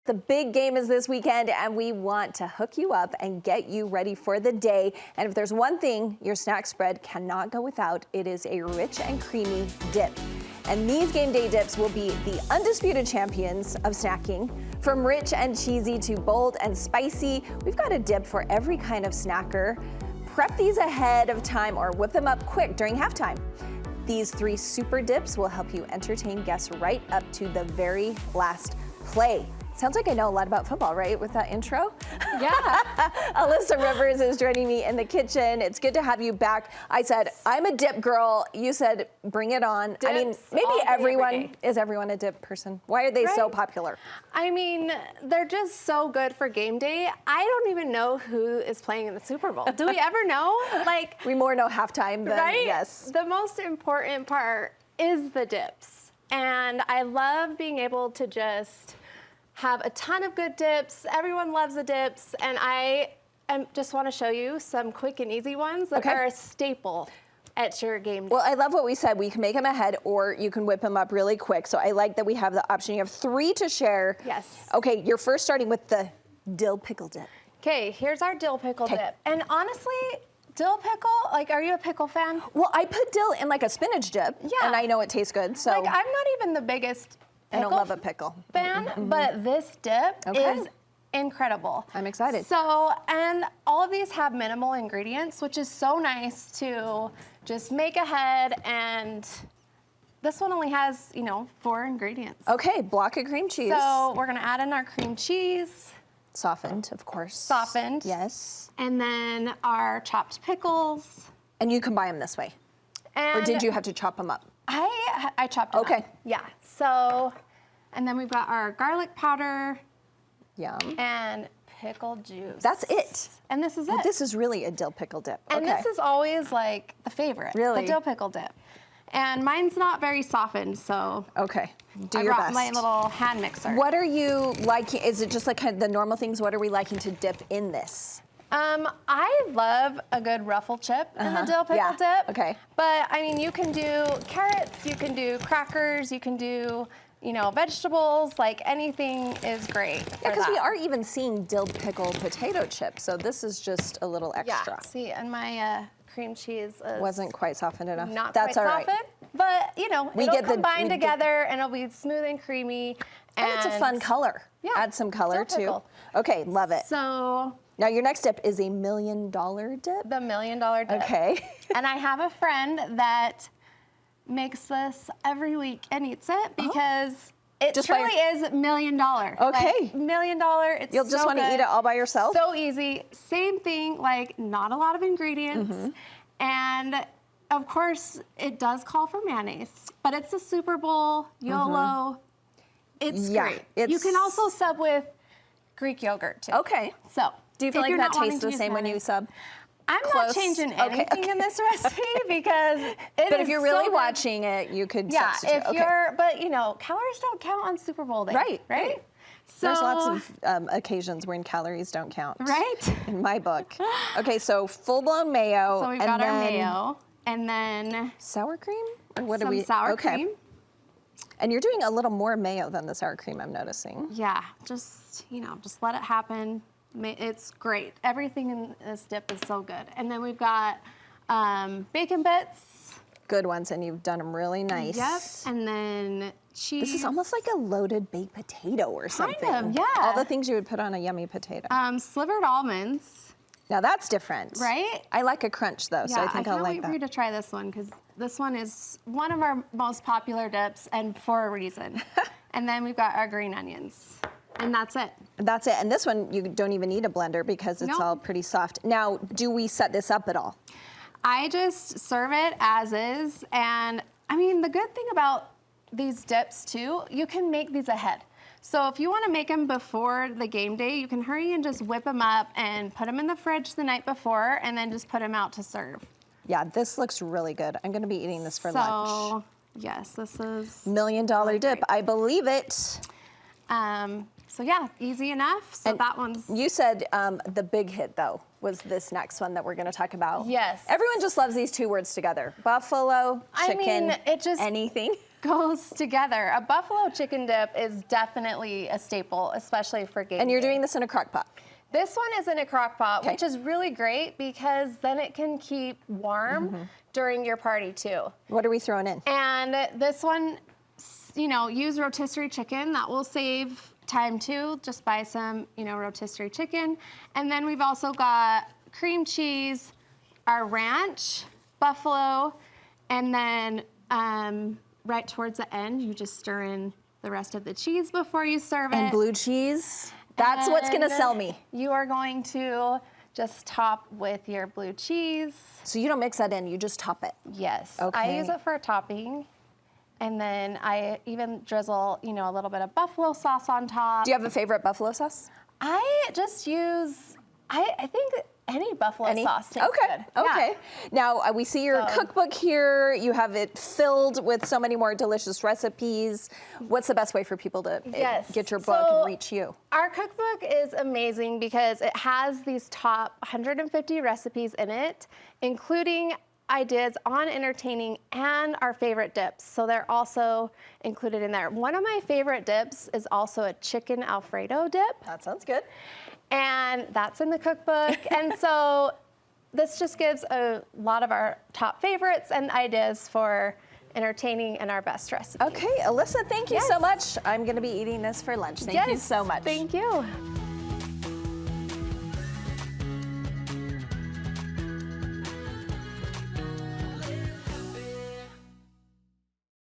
The big game is this weekend, and we want to hook you up and get you ready for the day. And if there's one thing your snack spread cannot go without, it is a rich and creamy dip. And these game day dips will be the undisputed champions of snacking. From rich and cheesy to bold and spicy, we've got a dip for every kind of snacker. Prep these ahead of time or whip them up quick during halftime. These 3 super dips will help you entertain guests right up to the very last play. Sounds like I know a lot about football, right, with that intro? Yeah. Alyssa Rivers is joining me in the kitchen. It's good to have you back. I said, I'm a dip girl. You said, bring it on. Dips I mean, maybe is everyone a dip person? Why are they so popular? I mean, they're just so good for game day. I don't even know who is playing in the Super Bowl. Do we ever know? Like, we more know halftime than, right? Yes. The most important part is the dips. And I love being able to just have a ton of good dips. Everyone loves the dips. And I just want to show you some quick and easy ones that are a staple at your game day. Well, I love what we said. We can make them ahead or you can whip them up really quick. So I like that we have the option. You have 3 to share. Yes. Okay, you're first starting with the dill pickle dip. Okay, here's our dill pickle dip. And honestly, dill pickle, like, are you a pickle fan? Well, I put dill in like a spinach dip. Yeah. And I know it tastes good, so. Like, I'm not even the biggest I don't love a pickle fan, but this dip is incredible. I'm excited. So, and all of these have minimal ingredients, which is so nice to just make ahead. And this one only has, 4 ingredients. Okay, block of cream cheese. So we're gonna add in our cream cheese. Softened, of course. Softened. Yes. And then our chopped pickles. And you can buy them this way. And or did you have to chop them up? I chopped them up. Yeah. So, and then we've got our garlic powder. Yum. And pickle juice. That's it. And this is Well, it. this is really a dill pickle dip. And this is always like the favorite. Really? The dill pickle dip. And mine's not very softened, so. Okay. Do I your brought best. my little hand mixer. What are you liking? Is it just like kind of the normal things? What are we liking to dip in this? I love a good ruffle chip in the dill pickle dip. Okay. But I mean, you can do carrots, you can do crackers, you can do, vegetables, like anything is great. Yeah, because we are even seeing dill pickle potato chips, so this is just a little extra. Yeah, see, and my cream cheese wasn't quite softened enough. Not That's quite all right. softened, but it'll combine together and it'll be smooth and creamy. And it's a fun color. Yeah, add some color dill too. pickle. Okay, love it. So now your next dip is a $1 million dip. The $1 million dip. Okay. And I have a friend that makes this every week and eats it because it truly is $1 million. Okay. Like, $1 million. It's You'll just want to eat it all by yourself? So easy. Same thing, like not a lot of ingredients. And of course, it does call for mayonnaise, but it's a Super Bowl, YOLO. It's great. You can also sub with Greek yogurt too. Okay. So do you feel like that tastes the same when you sub? I'm not changing anything in this recipe because But if you're really watching it, you could substitute. But calories don't count on Super Bowl day. Right? So there's lots of occasions when calories don't count. Right? In my book. Okay, so full-blown mayo. So we've got our mayo. And then sour cream? Or what some sour cream. And you're doing a little more mayo than the sour cream, I'm noticing. Yeah, just let it happen. It's great. Everything in this dip is so good. And then we've got bacon bits. Good ones, and you've done them really nice. Yep, and then cheese. This is almost like a loaded baked potato or something. Kind of, yeah. All the things you would put on a yummy potato. Slivered almonds. Now that's different. Right? I like a crunch though, so I think I'll like that. I can't wait for you to try this one because this one is one of our most popular dips and for a reason. And then we've got our green onions. And that's it. That's it. And this one, you don't even need a blender because it's all pretty soft. Now, do we set this up at all? I just serve it as is. And I mean, the good thing about these dips too, you can make these ahead. So if you want to make them before the game day, you can hurry and just whip them up and put them in the fridge the night before and then just put them out to serve. Yeah, this looks really good. I'm going to be eating this for lunch. So, yes, this is $1 million dip. I believe it. So yeah, easy enough. So that one's. You said the big hit though was this next one that we're going to talk about. Yes. Everyone just loves these 2 words together. Buffalo, chicken, I mean, it just anything. goes together. A buffalo chicken dip is definitely a staple, especially for game And you're day. doing this in a crock pot. This one is in a crock pot, Okay. which is really great because then it can keep warm during your party too. What are we throwing in? And this one, you know, use rotisserie chicken. That will save time too. Just buy some, you know, rotisserie chicken. And then we've also got cream cheese, our ranch, buffalo, and then right towards the end, you just stir in the rest of the cheese before you serve it. And blue cheese. That's what's gonna And sell me. You are going to just top with your blue cheese. So you don't mix that in, you just top it. Yes. Okay. I use it for a topping. And then I even drizzle, you know, a little bit of buffalo sauce on top. Do you have a favorite buffalo sauce? I just use, I think any buffalo sauce tastes Okay. good. Okay. Yeah. Now we see your cookbook here. You have it filled with so many more delicious recipes. What's the best way for people to get your book and reach you? Our cookbook is amazing because it has these top 150 recipes in it, including ideas on entertaining and our favorite dips. So they're also included in there. One of my favorite dips is also a chicken Alfredo dip. That sounds good. And that's in the cookbook. And so this just gives a lot of our top favorites and ideas for entertaining and our best recipes. Okay, Alyssa, thank you so much. I'm gonna be eating this for lunch. Thank you so much. Thank you.